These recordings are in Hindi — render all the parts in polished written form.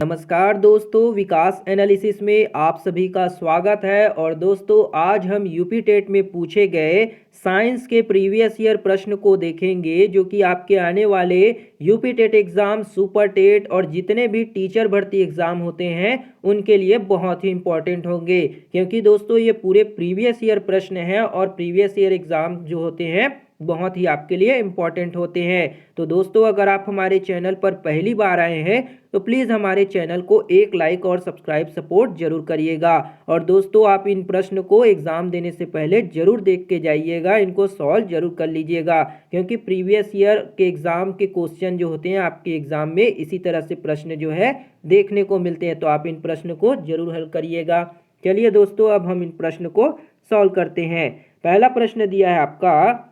नमस्कार दोस्तों, विकास एनालिसिस में आप सभी का स्वागत है। और दोस्तों, आज हम यूपी टेट में पूछे गए साइंस के प्रीवियस ईयर प्रश्न को देखेंगे, जो कि आपके आने वाले UP TET exam, super TET और जितने भी टीचर भर्ती एग्ज़ाम होते हैं उनके लिए बहुत ही इंपॉर्टेंट होंगे। क्योंकि दोस्तों, ये पूरे प्रीवियस ईयर प्रश्न हैं और प्रीवियस ईयर एग्ज़ाम जो होते हैं बहुत ही आपके लिए इम्पॉर्टेंट होते हैं। तो दोस्तों, अगर आप हमारे चैनल पर पहली बार आए हैं तो प्लीज़ हमारे चैनल को एक लाइक और सब्सक्राइब सपोर्ट जरूर करिएगा। और दोस्तों, आप इन प्रश्न को एग्ज़ाम देने से पहले जरूर देख के जाइएगा, इनको सॉल्व जरूर कर लीजिएगा। क्योंकि प्रीवियस ईयर के एग्ज़ाम के क्वेश्चन जो होते हैं आपके एग्ज़ाम में इसी तरह से प्रश्न जो है देखने को मिलते हैं। तो आप इन प्रश्न को जरूर हल करिएगा। चलिए दोस्तों, अब हम इन प्रश्न को सॉल्व करते हैं। पहला प्रश्न दिया है आपका,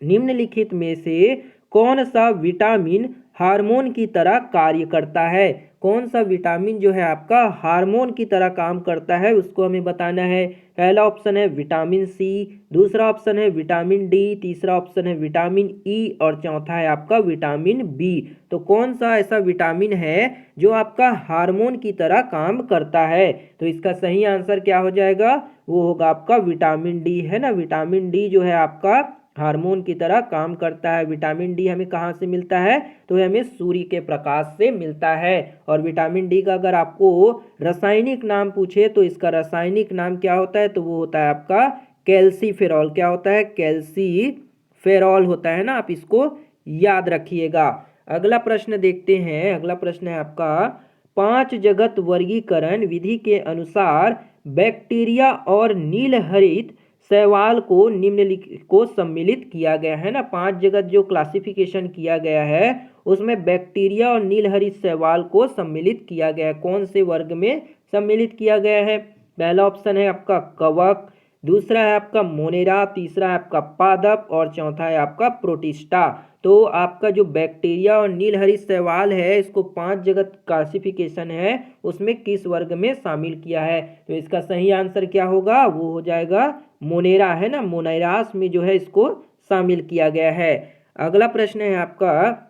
निम्नलिखित में से कौन सा विटामिन हार्मोन की तरह कार्य करता है। कौन सा विटामिन जो है आपका हार्मोन की तरह काम करता है उसको हमें बताना है। पहला ऑप्शन है विटामिन सी, दूसरा ऑप्शन है विटामिन डी, तीसरा ऑप्शन है विटामिन ई और चौथा है आपका विटामिन बी। तो कौन सा ऐसा विटामिन है जो आपका हार्मोन की तरह काम करता है। तो इसका सही आंसर क्या हो जाएगा, वो होगा आपका विटामिन डी, है ना। विटामिन डी जो है आपका हार्मोन की तरह काम करता है। विटामिन डी हमें कहाँ से मिलता है, तो हमें सूर्य के प्रकाश से मिलता है। और विटामिन डी का अगर आपको रासायनिक नाम पूछे तो इसका रासायनिक नाम क्या होता है, तो वो होता है आपका कैल्सीफेरॉल। क्या होता है, कैल्सीफेरॉल होता है ना, आप इसको याद रखिएगा। अगला प्रश्न देखते हैं। अगला प्रश्न है आपका, 5 जगत वर्गीकरण विधि के अनुसार बैक्टीरिया और नीलहरित शैवाल को निम्नलिखित को सम्मिलित किया गया है ना। 5 जगत जो क्लासिफिकेशन किया गया है उसमें बैक्टीरिया और नीलहरित शैवाल को सम्मिलित किया गया है। कौन से वर्ग में सम्मिलित किया गया है। पहला ऑप्शन है आपका कवक, दूसरा है आपका मोनेरा, तीसरा है आपका पादप और चौथा है आपका प्रोटिस्टा। तो आपका जो बैक्टीरिया और नीलहरित शैवाल है इसको 5 जगत क्लासिफिकेशन है उसमें किस वर्ग में शामिल किया है। तो इसका सही आंसर क्या होगा, वो हो जाएगा मोनेरा, है ना। मोनेरास में जो है इसको शामिल किया गया है। अगला प्रश्न है आपका,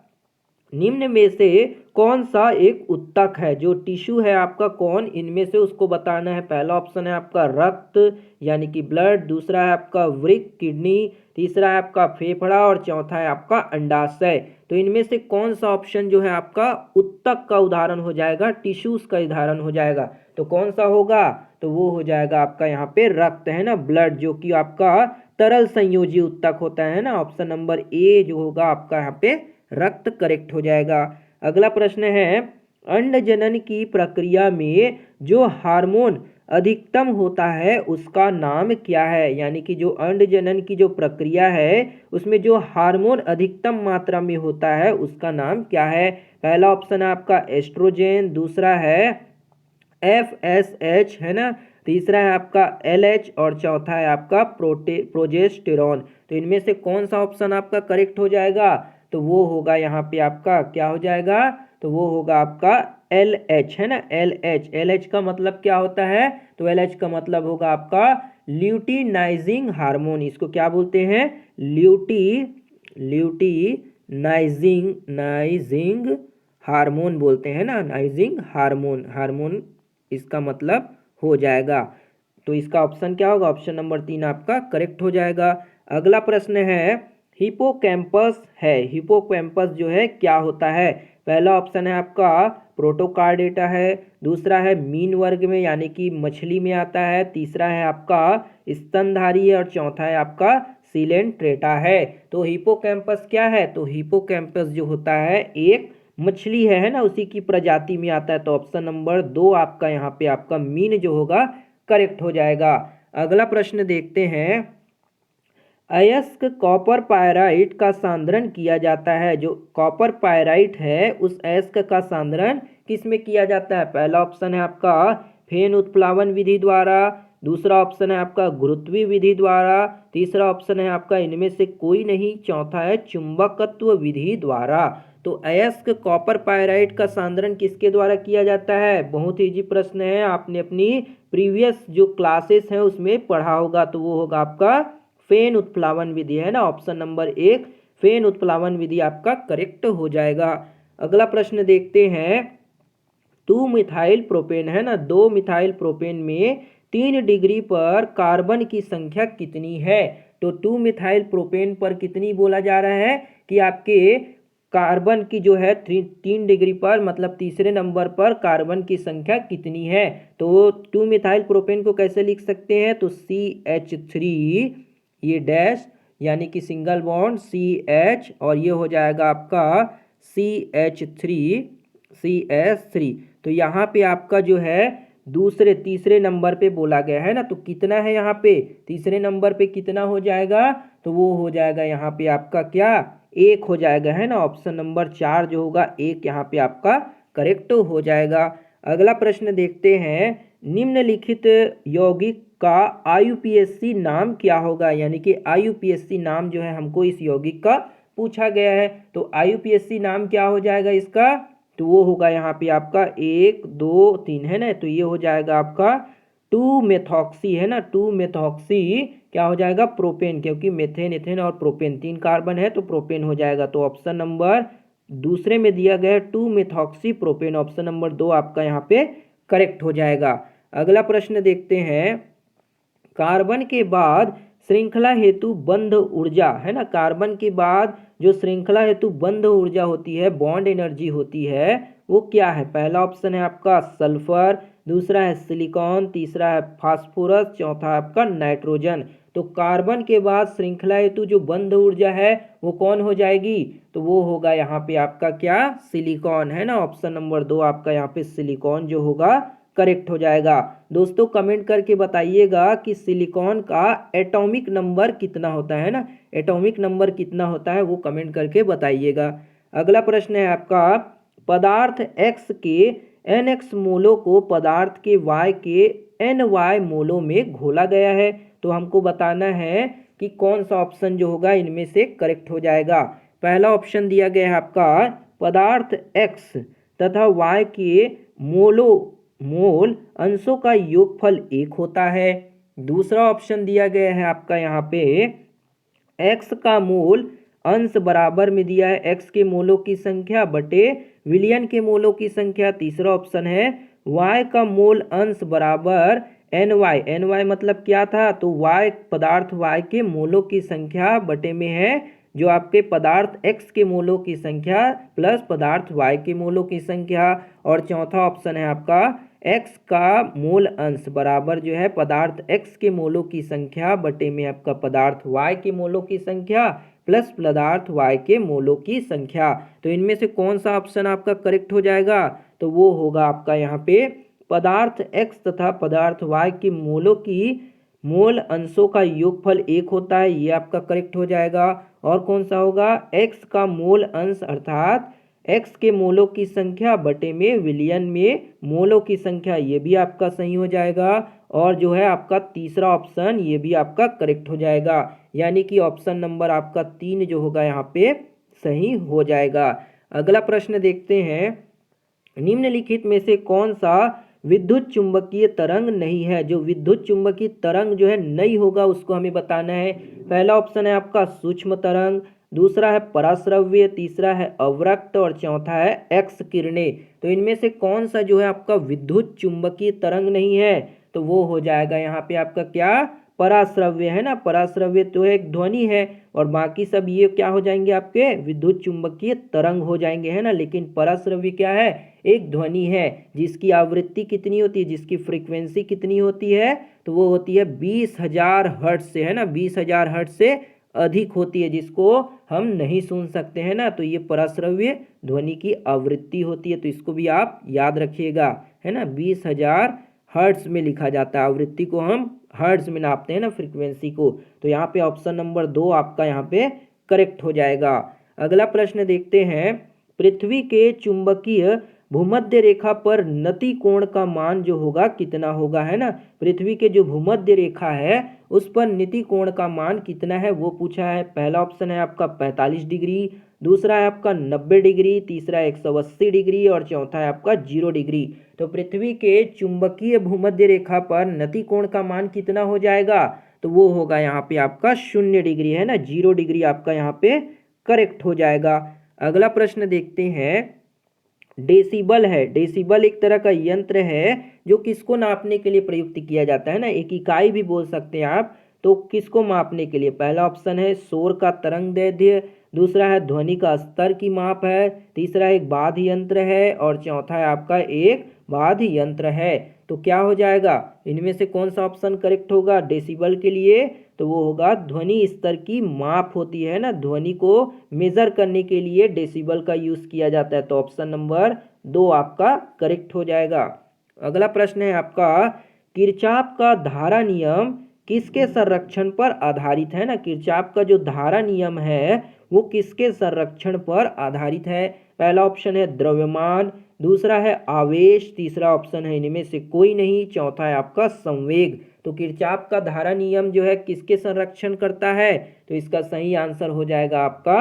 निम्न में से कौन सा एक उत्तक है। जो टिश्यू है आपका कौन इनमें से उसको बताना है। पहला ऑप्शन है आपका रक्त यानी कि ब्लड, दूसरा है आपका वृक्क किडनी, तीसरा है आपका फेफड़ा और चौथा है आपका अंडाशय। तो इनमें से कौन सा ऑप्शन जो है आपका उत्तक का उदाहरण हो जाएगा, टिश्यूज का उदाहरण हो जाएगा। तो कौन सा होगा, तो वो हो जाएगा आपका यहाँ पे रक्त, है ना, ब्लड, जो कि आपका तरल संयोजी उत्तक होता है ना। ऑप्शन नंबर ए जो होगा आपका यहाँ पे रक्त करेक्ट हो जाएगा। अगला प्रश्न है, अंड जनन की प्रक्रिया में जो हार्मोन अधिकतम होता है उसका नाम क्या है। यानी कि जो अंड जनन की जो प्रक्रिया है उसमें जो हार्मोन अधिकतम मात्रा में होता है उसका नाम क्या है। पहला ऑप्शन है आपका एस्ट्रोजेन, दूसरा है FSH, है ना, तीसरा है आपका LH और चौथा है आपका प्रोजेस्टेरॉन। तो इनमें से कौन सा ऑप्शन आपका करेक्ट हो जाएगा, तो वो होगा यहाँ पे आपका क्या हो जाएगा, तो वो होगा आपका LH, है ना। LH का मतलब क्या होता है, तो LH का मतलब होगा आपका ल्यूटिनाइजिंग हार्मोन। इसको क्या बोलते हैं, ल्यूटिनाइजिंग हार्मोन बोलते हैं ना। नाइजिंग हार्मोन इसका मतलब हो जाएगा। तो इसका ऑप्शन क्या होगा, ऑप्शन नंबर 3 आपका करेक्ट हो जाएगा। अगला प्रश्न है, हिपोकैम्पस है, हिपोकैम्पस जो है क्या होता है। पहला ऑप्शन है आपका प्रोटोकार्डेटा है, दूसरा है मीन वर्ग में यानी कि मछली में आता है, तीसरा है आपका स्तनधारी और चौथा है आपका सिलेंट्रेटा है। तो हिपोकैम्पस क्या है, तो हिपोकैम्पस जो होता है एक मछली है ना, उसी की प्रजाति में आता है। तो ऑप्शन नंबर 2 आपका यहाँ पे आपका मीन जो होगा करेक्ट हो जाएगा। अगला प्रश्न देखते हैं, अयस्क कॉपर पायराइट का सांद्रण किया जाता है। जो कॉपर पायराइट है उस अयस्क का सांद्रण किस में किया जाता है। पहला ऑप्शन है आपका फेन उत्प्लावन विधि द्वारा, दूसरा ऑप्शन है आपका गुरुत्वीय विधि द्वारा, तीसरा ऑप्शन है आपका इनमें से कोई नहीं, चौथा है चुंबकत्व विधि द्वारा। तो अयस्क कॉपर पायराइट का सांद्रण किसके द्वारा किया जाता है। बहुत इजी प्रश्न है, आपने अपनी प्रीवियस जो क्लासेस हैं उसमें पढ़ा होगा। तो वो होगा आपका फेन उत्प्लावन विधि, है ना। ऑप्शन नंबर 1 फेन उत्प्लावन विधि आपका करेक्ट हो जाएगा। अगला प्रश्न देखते हैं, 2 मिथाइल प्रोपेन है ना, 2 मिथाइल प्रोपेन में 3 डिग्री पर कार्बन की संख्या कितनी है। तो 2 मिथाइल प्रोपेन पर कितनी बोला जा रहा है कि आपके कार्बन की जो है 3 डिग्री पर, मतलब तीसरे नंबर पर कार्बन की संख्या कितनी है। तो 2 मिथाइल प्रोपेन को कैसे लिख सकते हैं, तो CH3, ये डैश यानी कि सिंगल बॉन्ड CH, और ये हो जाएगा आपका CH3 CH3। तो यहाँ पे आपका जो है तीसरे नंबर पे बोला गया है ना, तो कितना है यहाँ पे तीसरे नंबर पे कितना हो जाएगा, तो वो हो जाएगा यहाँ पे आपका क्या, 1 हो जाएगा है ना। ऑप्शन नंबर 4 जो होगा 1 यहाँ पे आपका करेक्ट हो जाएगा। अगला प्रश्न देखते हैं, निम्नलिखित यौगिक का IUPAC नाम क्या होगा, यानी कि IUPAC नाम जो है हमको इस यौगिक का पूछा गया है। तो IUPAC नाम क्या हो जाएगा इसका, तो वो होगा यहाँ पे आपका 1 2 3 है ना, तो ये हो जाएगा आपका 2 मेथॉक्सी है ना, 2 मेथॉक्सी क्या हो जाएगा, प्रोपेन, क्योंकि मेथेन एथेन और प्रोपेन 3 कार्बन है तो प्रोपेन हो जाएगा। तो ऑप्शन नंबर दूसरे में दिया गया 2 मेथॉक्सी प्रोपेन, ऑप्शन नंबर 2 आपका यहाँ पे करेक्ट हो जाएगा। अगला प्रश्न देखते हैं, कार्बन के बाद श्रृंखला हेतु बंध ऊर्जा है ना, कार्बन के बाद जो श्रृंखला हेतु बंध ऊर्जा होती है, बॉन्ड एनर्जी होती है, वो क्या है। पहला ऑप्शन है आपका सल्फर, दूसरा है सिलिकॉन, तीसरा है फास्फोरस, चौथा है आपका नाइट्रोजन। तो कार्बन के बाद श्रृंखला हेतु जो बंध ऊर्जा है वो कौन हो जाएगी, तो वो होगा यहाँ पे आपका क्या, सिलिकॉन है ना। ऑप्शन नंबर 2 आपका यहाँ पे सिलिकॉन जो होगा करेक्ट हो जाएगा। दोस्तों कमेंट करके बताइएगा कि सिलिकॉन का एटॉमिक नंबर कितना होता है ना, एटॉमिक नंबर कितना होता है वो कमेंट करके बताइएगा। अगला प्रश्न है आपका, पदार्थ X के NX मोलों को पदार्थ के Y के NY मोलों में घोला गया है। तो हमको बताना है कि कौन सा ऑप्शन जो होगा इनमें से करेक्ट हो जाएगा। पहला ऑप्शन दिया गया है आपका, पदार्थ X तथा Y के मोल अंशों का योगफल 1 होता है। दूसरा ऑप्शन दिया गया है आपका यहाँ पे, x का मोल अंश बराबर में दिया है x के मोलों की संख्या बटे विलयन के मोलों की संख्या। तीसरा ऑप्शन है y का मोल अंश बराबर ny मतलब क्या था, तो y पदार्थ y के मोलों की संख्या बटे में है जो आपके पदार्थ x के मोलों की संख्या प्लस पदार्थ y के मोलों की संख्या। और चौथा ऑप्शन है आपका, x का मोल अंश बराबर जो है पदार्थ x के मोलों की संख्या बटे में आपका पदार्थ y के मोलों की संख्या प्लस पदार्थ y के मोलों की संख्या। तो इनमें से कौन सा ऑप्शन आपका करेक्ट हो जाएगा, तो वो होगा आपका यहाँ पे पदार्थ x तथा पदार्थ y के मोलों की मोल अंशों का योगफल 1 होता है, ये आपका करेक्ट हो जाएगा। और कौन सा होगा, x का मोल अंश अर्थात x के मोलों की संख्या बटे में विलयन में मोलों की संख्या, ये भी आपका सही हो जाएगा। और जो है आपका तीसरा ऑप्शन ये भी आपका करेक्ट हो जाएगा, यानी कि ऑप्शन नंबर आपका 3 जो होगा यहाँ पे सही हो जाएगा। अगला प्रश्न देखते हैं, निम्नलिखित में से कौन सा विद्युत चुंबकीय तरंग नहीं है। जो विद्युत चुंबकीय तरंग जो है नहीं होगा उसको हमें बताना है। पहला ऑप्शन है आपका सूक्ष्म तरंग, दूसरा है पराश्रव्य, तीसरा है अवरक्त और चौथा है एक्स किरणें। तो इनमें से कौन सा जो है आपका विद्युत चुंबकीय तरंग नहीं है, तो वो हो जाएगा यहाँ पे आपका क्या, पराश्रव्य है ना। पराश्रव्य तो एक ध्वनि है और बाकी सब ये क्या हो जाएंगे आपके विद्युत चुंबकीय तरंग हो जाएंगे है ना। लेकिन पराश्रव्य क्या है, एक ध्वनि है जिसकी आवृत्ति कितनी होती है, जिसकी फ्रीक्वेंसी कितनी होती है, तो वो होती है 20,000 हर्ट्ज से है ना, 20,000 हर्ट्ज से अधिक होती है, जिसको हम नहीं सुन सकते हैं ना। तो ये पराश्रव्य ध्वनि की आवृत्ति होती है, तो इसको भी आप याद रखिएगा है ना। 20,000 हर्ट्ज में लिखा जाता है, आवृत्ति को हम हर्ट्ज में नापते हैं ना, फ्रीक्वेंसी को। तो यहाँ पे ऑप्शन नंबर 2 आपका यहाँ पे करेक्ट हो जाएगा। अगला प्रश्न देखते हैं, पृथ्वी के चुंबकीय भूमध्य रेखा पर नति कोण का मान जो होगा कितना होगा है ना। पृथ्वी के जो भूमध्य रेखा है उस पर नीति कोण का मान कितना है वो पूछा है। पहला ऑप्शन है आपका 45 डिग्री, दूसरा है आपका 90 डिग्री, तीसरा 180 डिग्री और चौथा है आपका 0 डिग्री। तो पृथ्वी के चुंबकीय भूमध्य रेखा पर नति कोण का मान कितना हो जाएगा, तो वो होगा यहाँ पे आपका 0 डिग्री है ना, 0 डिग्री आपका यहाँ पे करेक्ट हो जाएगा। अगला प्रश्न देखते हैं, डेसिबल है। डेसिबल एक तरह का यंत्र है जो किसको नापने के लिए प्रयुक्त किया जाता है ना, एक इकाई भी बोल सकते हैं आप। तो किसको मापने के लिए? पहला ऑप्शन है शोर का तरंग दैर्ध्य, दूसरा है ध्वनि का स्तर की माप है, तीसरा एक बाध्य यंत्र है और चौथा है आपका एक बाध्य यंत्र है। तो क्या हो जाएगा, इनमें से कौन सा ऑप्शन करेक्ट होगा डेसिबल के लिए? तो वो होगा ध्वनि स्तर की माप होती है ना, ध्वनि को मेजर करने के लिए डेसिबल का यूज किया जाता है। तो ऑप्शन नंबर 2 आपका करेक्ट हो जाएगा। अगला प्रश्न है आपका, किरचॉफ का धारा नियम किसके संरक्षण पर आधारित है ना, किरचॉफ का जो धारा नियम है वो किसके संरक्षण पर आधारित है? पहला ऑप्शन है द्रव्यमान, दूसरा है आवेश, तीसरा ऑप्शन है इनमें से कोई नहीं, चौथा है आपका संवेग। तो किरचॉफ का धारा नियम जो है किसके संरक्षण करता है? तो इसका सही आंसर हो जाएगा आपका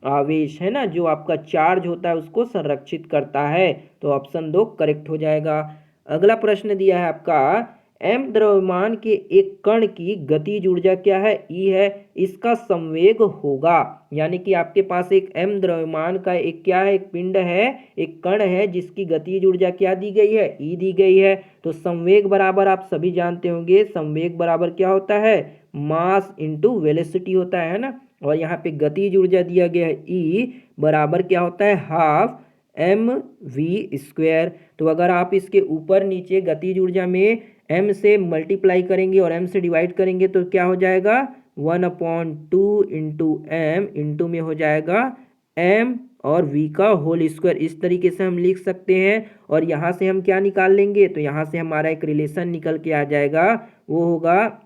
आवेश, है ना, जो आपका चार्ज होता है उसको संरक्षित करता है। तो ऑप्शन 2 करेक्ट हो जाएगा। अगला प्रश्न दिया है आपका, एम द्रव्यमान के एक कण की गतिज ऊर्जा क्या है? ई है, इसका संवेग होगा। यानी कि आपके पास एक एम द्रव्यमान का एक क्या है, एक पिंड है, एक कण है जिसकी गतिज ऊर्जा क्या दी गई है? ई दी गई है। तो संवेग बराबर आप सभी जानते होंगे, संवेग बराबर क्या होता है? मास इंटू वेलोसिटी होता है ना। और यहाँ पे गतिज ऊर्जा दिया गया है ई बराबर क्या होता है? Half M V square. तो अगर आप इसके ऊपर नीचे गतिज ऊर्जा में m से मल्टीप्लाई करेंगे और m से डिवाइड करेंगे तो क्या हो जाएगा? 1/2 इंटू एम इंटू में हो जाएगा m और v का होल स्क्वायर। इस तरीके से हम लिख सकते हैं। और यहाँ से हम क्या निकाल लेंगे? तो यहाँ से हमारा एक रिलेशन निकल के आ जाएगा, वो होगा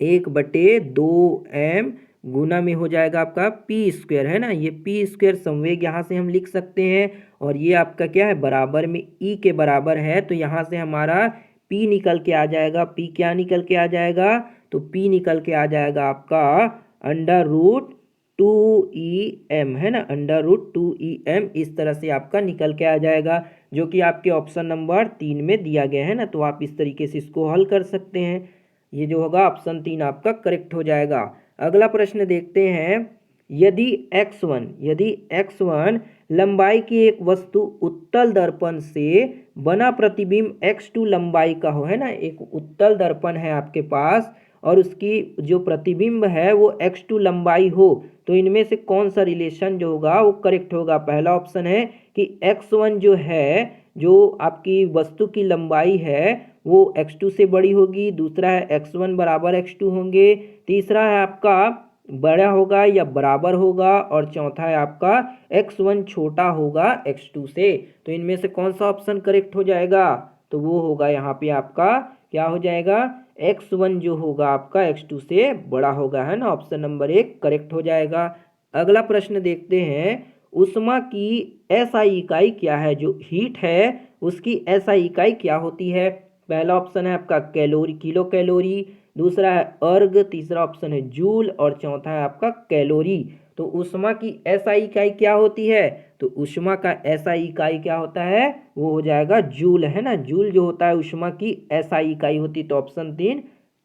1/2m गुना में हो जाएगा आपका पी स्क्वायर, है ना। ये पी स्क्वायर संवेग यहाँ से हम लिख सकते हैं। और ये आपका क्या है? बराबर में ई के बराबर है। तो यहाँ से हमारा पी निकल के आ जाएगा। पी क्या निकल के आ जाएगा? तो पी निकल के आ जाएगा आपका √2em, है ना, √2em। इस तरह से आपका निकल के आ जाएगा, जो कि आपके ऑप्शन नंबर 3 में दिया गया है ना। तो आप इस तरीके से इसको हल कर सकते हैं। ये जो होगा ऑप्शन 3 आपका करेक्ट हो जाएगा। अगला प्रश्न देखते हैं, यदि x1 लंबाई की एक वस्तु उत्तल दर्पण से बना प्रतिबिंब x2 लंबाई का हो, है ना, एक उत्तल दर्पण है आपके पास और उसकी जो प्रतिबिंब है वो x2 लंबाई हो, तो इनमें से कौन सा रिलेशन जो होगा वो करेक्ट होगा? पहला ऑप्शन है कि x1 जो है, जो आपकी वस्तु की लंबाई है वो x2 से बड़ी होगी, दूसरा है x1 बराबर x2 होंगे, तीसरा है आपका बड़ा होगा या बराबर होगा, और चौथा है आपका x1 छोटा होगा x2 से। तो इनमें से कौन सा ऑप्शन करेक्ट हो जाएगा? तो वो होगा यहाँ पे आपका क्या हो जाएगा? x1 जो होगा आपका x2 से बड़ा होगा, है ना। ऑप्शन नंबर 1 करेक्ट हो जाएगा। अगला प्रश्न देखते हैं, ऊष्मा की एसआई इकाई क्या है? जो हीट है उसकी एसआई इकाई क्या होती है? पहला ऑप्शन है आपका कैलोरी, किलो कैलोरी, दूसरा है अर्ग, तीसरा ऑप्शन है जूल और चौथा है आपका कैलोरी। तो ऊष्मा की एसआई इकाई क्या होती है? तो ऊष्मा का एसआई इकाई क्या होता है? वो हो जाएगा जूल, है ना। जूल जो होता है ऊष्मा की एसआई इकाई होती, तो ऑप्शन 3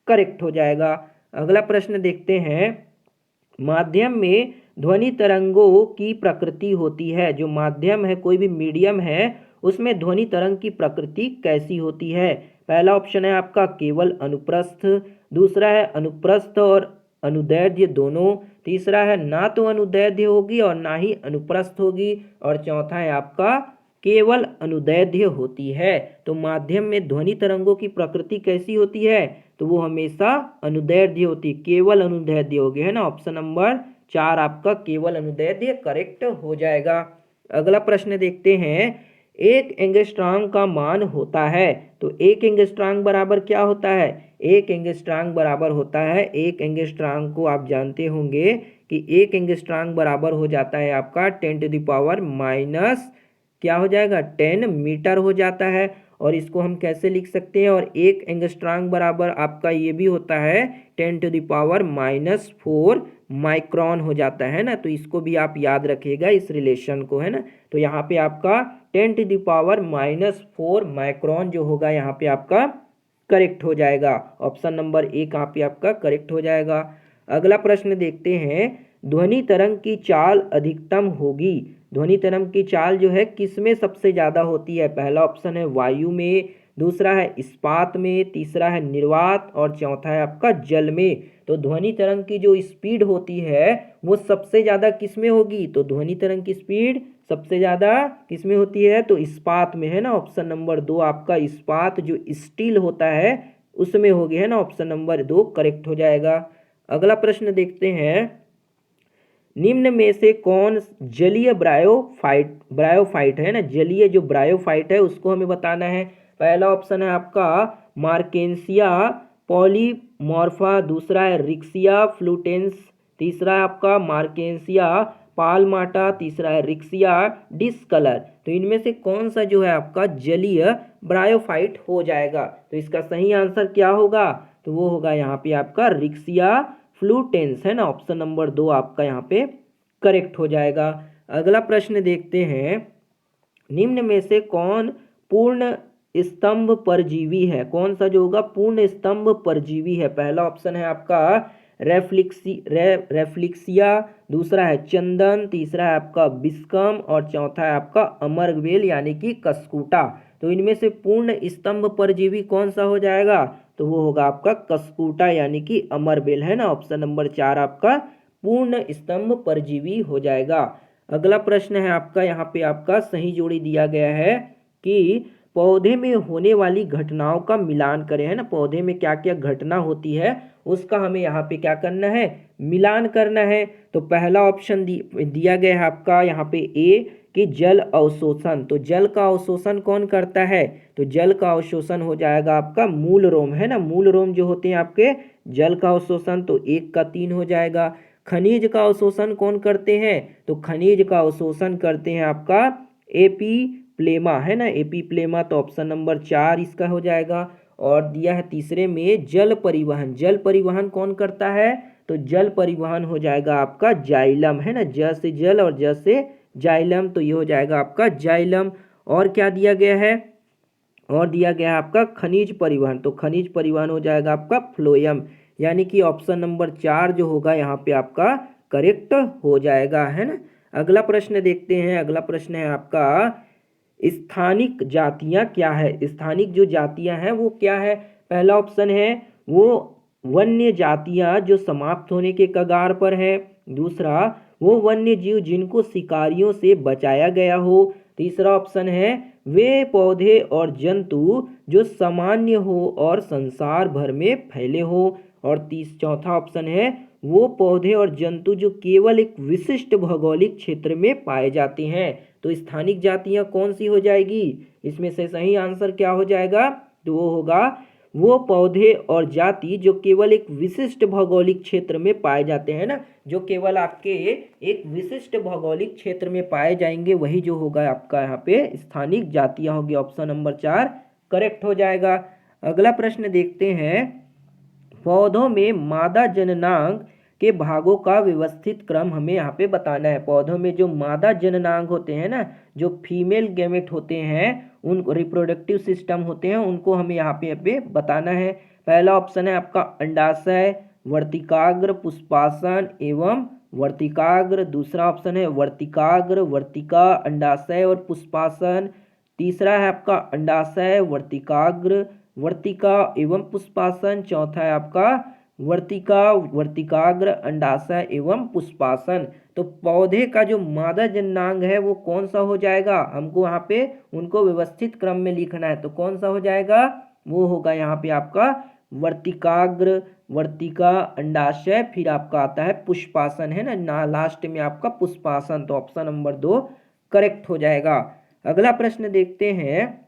करेक्ट हो जाएगा। अगला प्रश्न देखते हैं, माध्यम में ध्वनि तरंगों की प्रकृति होती है। जो माध्यम है, कोई भी मीडियम है, उसमें ध्वनि तरंग की प्रकृति कैसी होती है? पहला ऑप्शन है आपका केवल अनुप्रस्थ, दूसरा है अनुप्रस्थ और अनुदैर्ध्य दोनों, तीसरा है ना तो अनुदैर्ध्य होगी और ना ही अनुप्रस्थ होगी, और चौथा है आपका केवल अनुदैर्ध्य होती है। तो माध्यम में ध्वनि तरंगों की प्रकृति कैसी होती है? तो वो हमेशा अनुदैर्ध्य होती है, केवल अनुदैर्ध्य होगी, है ना। ऑप्शन नंबर 4 आपका केवल अनुदैर्ध्य करेक्ट हो जाएगा। अगला प्रश्न देखते हैं, एक एंगस्ट्रॉम का मान होता है। तो एक एंगस्ट्रॉम बराबर क्या होता है? एक एंगस्ट्रॉम बराबर होता है, एक एंगस्ट्रॉम को आप जानते होंगे कि एक एंगस्ट्रॉम बराबर हो जाता है आपका 10⁻⁻, क्या हो जाएगा? 10 मीटर हो जाता है। और इसको हम कैसे लिख सकते हैं? और एक एंगस्ट्रॉम बराबर आपका ये भी होता है 10⁻⁻4 माइक्रोन हो जाता है ना। तो इसको भी आप याद रखिएगा, इस रिलेशन को, है ना। तो यहाँ पे आपका 10⁻⁻4 माइक्रोन जो होगा यहाँ पे आपका करेक्ट हो जाएगा। ऑप्शन नंबर 1 यहाँ पे आपका करेक्ट हो जाएगा। अगला प्रश्न देखते हैं, ध्वनि तरंग की चाल अधिकतम होगी। ध्वनि तरंग की चाल जो है किसमें सबसे ज़्यादा होती है? पहला ऑप्शन है वायु में, दूसरा है इस्पात में, तीसरा है निर्वात और चौथा है आपका जल में। तो ध्वनि तरंग की जो स्पीड होती है वो सबसे ज़्यादा किस में होगी? तो ध्वनि तरंग की स्पीड सबसे ज़्यादा किस में होती है? तो इस्पात में, है ना। ऑप्शन नंबर 2 आपका इस्पात जो स्टील होता है उसमें होगी, है ना। ऑप्शन नंबर 2 करेक्ट हो जाएगा। अगला प्रश्न देखते हैं, निम्न में से कौन जलीय ब्रायोफाइट है ना, जलीय जो ब्रायोफाइट है उसको हमें बताना है। पहला ऑप्शन है आपका मार्केंसिया पॉलीमॉर्फा, दूसरा है रिक्सिया फ्लूटेंस, तीसरा है आपका मार्केंसिया पालमाटा, तीसरा है रिक्सिया डिस्कलर। तो इनमें से कौन सा जो है आपका जलीय ब्रायोफाइट हो जाएगा? तो इसका सही आंसर क्या होगा? तो वो होगा यहाँ पे आपका रिक्सिया फ्लूटेंस, है ना। ऑप्शन नंबर 2 आपका यहाँ पे करेक्ट हो जाएगा। अगला प्रश्न देखते हैं, निम्न में से कौन पूर्ण स्तंभ परजीवी है? कौन सा जो होगा पूर्ण स्तंभ परजीवी है? पहला ऑप्शन है आपका रेफ्लिक्सिया, दूसरा है चंदन, तीसरा है आपका बिस्कम और चौथा है आपका अमरवेल यानी कि कस्कूटा। तो इनमें से पूर्ण स्तंभ परजीवी कौन सा हो जाएगा? तो वो होगा आपका कस्कूटा यानी कि अमरवेल, है ना। ऑप्शन नंबर 4 आपका पूर्ण स्तंभ परजीवी हो जाएगा। अगला प्रश्न है आपका, यहाँ पे आपका सही जोड़ी दिया गया है कि पौधे में होने वाली घटनाओं का मिलान करें, है ना। पौधे में क्या क्या घटना होती है उसका हमें यहाँ पे क्या करना है? मिलान करना है। तो पहला ऑप्शन दिया गया है आपका यहाँ पे ए कि जल अवशोषण। तो जल का अवशोषण कौन करता है? तो जल का अवशोषण हो जाएगा आपका मूल रोम, है ना। मूल रोम जो होते हैं आपके जल का अवशोषण, तो 1 का 3 हो जाएगा। खनिज का अवशोषण कौन करते हैं? तो खनिज का अवशोषण करते हैं आपका एपीप्लेमा, है ना। एपीप्लेमा, तो ऑप्शन नंबर 4 इसका हो जाएगा। और दिया है तीसरे में जल परिवहन। जल परिवहन कौन करता है? तो जल परिवहन हो जाएगा आपका जाइलम, है ना। ज से जल और ज से जाइलम, तो ये हो जाएगा आपका जाइलम। और क्या दिया गया है? और दिया गया है आपका खनिज परिवहन। तो खनिज परिवहन हो जाएगा आपका फ्लोएम, यानी कि ऑप्शन नंबर 4 जो होगा यहाँ पे आपका करेक्ट हो जाएगा, है ना। अगला प्रश्न देखते हैं। अगला प्रश्न है आपका, स्थानिक जातियां क्या है? स्थानिक जो जातियां हैं वो क्या है? पहला ऑप्शन है वो वन्य जातियां जो समाप्त होने के कगार पर है, दूसरा वो वन्य जीव जिनको शिकारियों से बचाया गया हो, तीसरा ऑप्शन है वे पौधे और जंतु जो सामान्य हो और संसार भर में फैले हो, और चौथा ऑप्शन है वो पौधे और जंतु जो केवल एक विशिष्ट भौगोलिक क्षेत्र में पाए जाते हैं। तो स्थानिक जातियां कौन सी हो जाएगी? इसमें से सही आंसर क्या हो जाएगा? तो वो होगा वो पौधे और जाति जो केवल एक विशिष्ट भौगोलिक क्षेत्र में पाए जाते हैं ना, जो केवल आपके एक विशिष्ट भौगोलिक क्षेत्र में पाए जाएंगे, वही जो होगा आपका यहाँ पे स्थानिक जातियां होगी। ऑप्शन नंबर 4 करेक्ट हो जाएगा। अगला प्रश्न देखते हैं, पौधों में मादा जननांग के भागों का व्यवस्थित क्रम हमें यहाँ पे बताना है। पौधों में जो मादा जननांग होते हैं ना, जो फीमेल गैमेट होते हैं, उन रिप्रोडक्टिव सिस्टम होते हैं, उनको हमें यहाँ पे बताना है। पहला ऑप्शन है आपका अंडाशय, वर्तिकाग्र, पुष्पासन एवं वर्तिकाग्र, दूसरा ऑप्शन है वर्तिकाग्र, वर्तिका, अंडाशय और पुष्पासन, तीसरा है आपका अंडाशय, वर्तिकाग्र, वर्तिका एवं पुष्पासन, चौथा है आपका वर्तिका, वर्तिकाग्र, अंडाशय एवं पुष्पासन। तो पौधे का जो मादा जननांग है वो कौन सा हो जाएगा? हमको यहाँ पे उनको व्यवस्थित क्रम में लिखना है, तो कौन सा हो जाएगा? वो होगा यहाँ पे आपका वर्तिकाग्र, वर्तिका, अंडाशय, फिर आपका आता है पुष्पासन, है ना लास्ट में आपका पुष्पासन। तो ऑप्शन नंबर 2 करेक्ट हो जाएगा। अगला प्रश्न देखते हैं,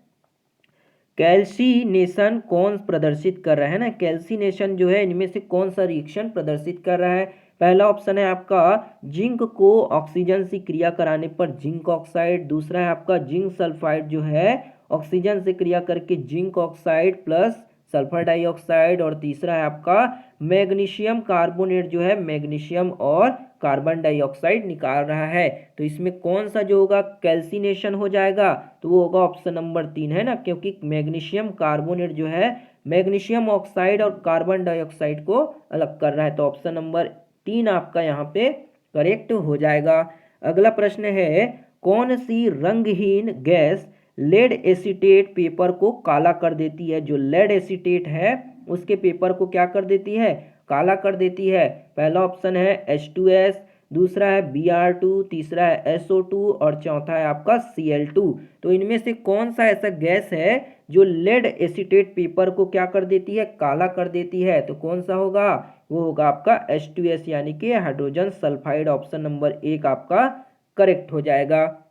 कैल्सिनेशन कौन प्रदर्शित कर रहा है ना। कैल्सिनेशन जो है इनमें से कौन सा रिएक्शन प्रदर्शित कर रहा है? पहला ऑप्शन है आपका जिंक को ऑक्सीजन से क्रिया कराने पर जिंक ऑक्साइड, दूसरा है आपका जिंक सल्फाइड जो है ऑक्सीजन से क्रिया करके zinc oxide plus sulphur dioxide, और तीसरा है आपका मैग्नीशियम कार्बोनेट जो है मैग्नीशियम और कार्बन डाइऑक्साइड निकाल रहा है। तो इसमें कौन सा जो होगा कैल्सिनेशन हो जाएगा? तो वो होगा ऑप्शन नंबर 3, है ना, क्योंकि मैग्नीशियम कार्बोनेट जो है मैग्नीशियम ऑक्साइड और कार्बन डाइऑक्साइड को अलग कर रहा है। तो ऑप्शन नंबर 3 आपका यहाँ पे करेक्ट हो जाएगा। अगला प्रश्न है, कौन सी रंगहीन गैस लेड एसीटेट पेपर को काला कर देती है? जो लेड एसीटेट है उसके पेपर को क्या कर देती है? काला कर देती है। पहला ऑप्शन है H2S, दूसरा है Br2, तीसरा है SO2 और चौथा है आपका Cl2। तो इनमें से कौन सा ऐसा गैस है जो लेड एसीटेट पेपर को क्या कर देती है? काला कर देती है। तो कौन सा होगा? वो होगा आपका H2S यानी कि हाइड्रोजन सल्फाइड। ऑप्शन नंबर 1 आपका करेक्ट हो जाएगा।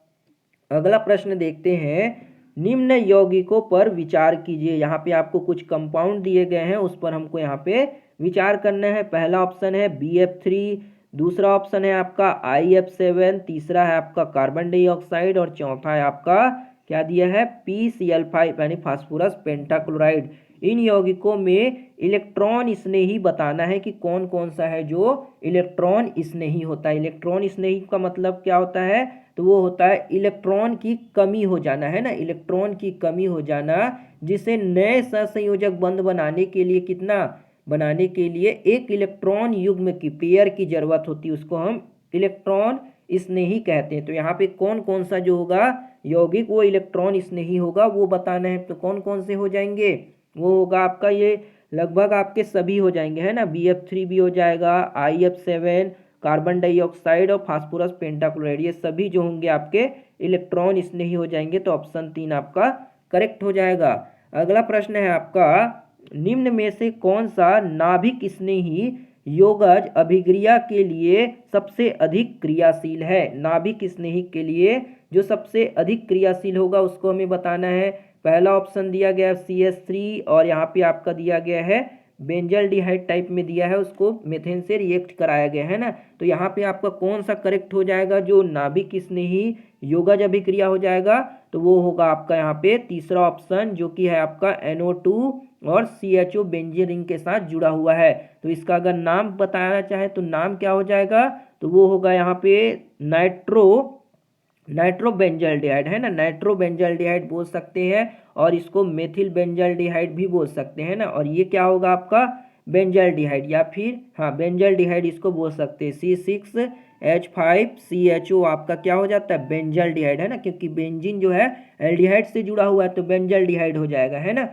अगला प्रश्न देखते हैं, निम्न यौगिकों पर विचार कीजिए। यहाँ पे आपको कुछ कंपाउंड दिए गए हैं, उस पर हमको यहाँ पे विचार करना है। पहला ऑप्शन है BF3, दूसरा ऑप्शन है आपका IF7, तीसरा है आपका कार्बन डाइऑक्साइड और चौथा है आपका क्या दिया है? PCl5 यानी फास्फोरस पेंटाक्लोराइड। इन यौगिकों में इलेक्ट्रॉन स्नेही बताना है कि कौन कौन सा है जो इलेक्ट्रॉन स्नेही होता है। इलेक्ट्रॉन स्नेही का मतलब क्या होता है? तो वो होता है इलेक्ट्रॉन की कमी हो जाना, है ना, इलेक्ट्रॉन की कमी हो जाना, जिसे नए सहसंयोजक बंध बनाने के लिए बनाने के लिए एक इलेक्ट्रॉन युग्म की पेयर की जरूरत होती है, उसको हम इलेक्ट्रॉन स्नेही कहते हैं। तो यहाँ पे कौन कौन सा जो होगा यौगिक वो इलेक्ट्रॉन स्नेही होगा वो बताना है। तो कौन कौन से हो जाएंगे? वो होगा आपका, ये लगभग आपके सभी हो जाएंगे, है ना। BF3 भी हो जाएगा, IF7, कार्बन डाइऑक्साइड और फास्फोरस पेंटाक्लोराइड, ये सभी जो होंगे आपके इलेक्ट्रॉन स्नेही हो जाएंगे। तो ऑप्शन 3 आपका करेक्ट हो जाएगा। अगला प्रश्न है आपका, निम्न में से कौन सा नाभिक स्नेही योगज अभिक्रिया के लिए सबसे अधिक क्रियाशील है? नाभिक स्नेही के लिए जो सबसे अधिक क्रियाशील होगा उसको हमें बताना है। पहला ऑप्शन दिया गया है CH3 और यहाँ पे आपका दिया गया है बेंजल्डिहाइड टाइप में दिया है, उसको मेथेन से रिएक्ट कराया गया है ना। तो यहाँ पे आपका कौन सा करेक्ट हो जाएगा जो नाभिक स्नेही योगज अभिक्रिया हो जाएगा? तो वो होगा आपका यहाँ पे तीसरा ऑप्शन, जो कि है आपका NO2 और CHO बेंजीन रिंग के साथ जुड़ा हुआ है। तो इसका अगर नाम बताना चाहे तो नाम क्या हो जाएगा? तो वो होगा यहाँ पे नाइट्रोबेंजल्डिहाइड, है ना, नाइट्रोबेंजल्डिहाइड बोल सकते हैं और इसको मेथिल बेंजल्डिहाइड भी बोल सकते हैं ना। और ये क्या होगा आपका? बेंजल्डिहाइड या फिर हाँ बेंजल्डिहाइड इसको बोल सकते हैं। C6H5CHO आपका क्या हो जाता है? बेंजल्डिहाइड, है ना, क्योंकि बेंजीन जो है एल्डिहाइड से जुड़ा हुआ है तो बेंजल्डिहाइड हो जाएगा, है ना।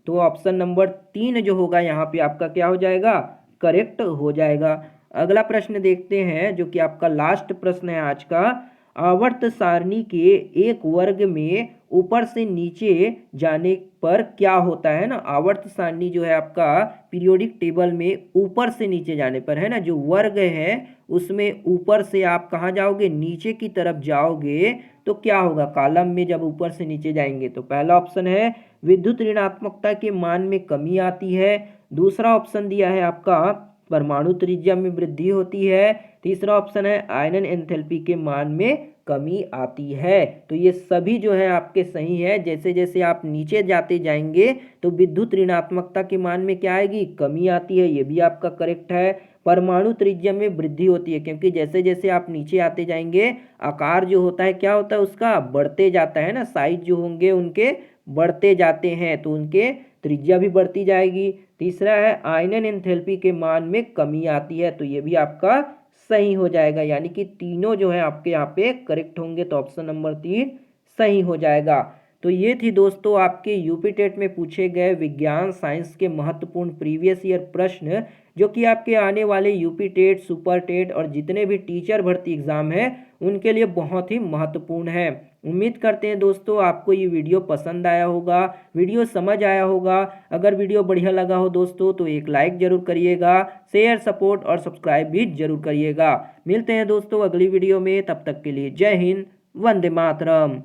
तो ऑप्शन नंबर 3 जो होगा यहाँ पे आपका क्या हो जाएगा? करेक्ट हो जाएगा। अगला प्रश्न देखते हैं जो कि आपका लास्ट प्रश्न है आज का। आवर्त सारणी के एक वर्ग में ऊपर से नीचे जाने पर क्या होता है ना। आवर्त सारणी जो है आपका पीरियोडिक टेबल में ऊपर से नीचे जाने पर, है ना, जो वर्ग है उसमें ऊपर से आप कहाँ जाओगे? नीचे की तरफ जाओगे तो क्या होगा कॉलम में जब ऊपर से नीचे जाएंगे? तो पहला ऑप्शन है विद्युत ऋणात्मकता के मान में कमी आती है, दूसरा ऑप्शन दिया है आपका परमाणु त्रिज्या में वृद्धि होती है, तीसरा ऑप्शन है आयनन एंथैल्पी के मान में कमी आती है। तो ये सभी जो है आपके सही है। जैसे जैसे आप नीचे जाते जाएंगे तो विद्युत ऋणात्मकता के मान में क्या आएगी? कमी आती है, ये भी आपका करेक्ट है। परमाणु त्रिज्या में वृद्धि होती है, क्योंकि जैसे जैसे आप नीचे आते जाएंगे आकार जो होता है क्या होता है उसका? बढ़ते जाता है ना, साइज जो होंगे उनके बढ़ते जाते हैं तो उनके त्रिज्या भी बढ़ती जाएगी। तीसरा है आयनन एंथैल्पी के मान में कमी आती है, तो ये भी आपका सही हो जाएगा। यानी कि तीनों जो है आपके यहाँ पे करेक्ट होंगे, तो ऑप्शन नंबर 3 सही हो जाएगा। तो ये थी दोस्तों आपके यूपी टेट में पूछे गए विज्ञान साइंस के महत्वपूर्ण प्रीवियस ईयर प्रश्न, जो कि आपके आने वाले यूपी टेट, सुपर टेट और जितने भी टीचर भर्ती एग्जाम है उनके लिए बहुत ही महत्वपूर्ण है। उम्मीद करते हैं दोस्तों आपको ये वीडियो पसंद आया होगा, वीडियो समझ आया होगा। अगर वीडियो बढ़िया लगा हो दोस्तों तो एक लाइक जरूर करिएगा, शेयर, सपोर्ट और सब्सक्राइब भी जरूर करिएगा। मिलते हैं दोस्तों अगली वीडियो में, तब तक के लिए जय हिंद, वंदे मातरम।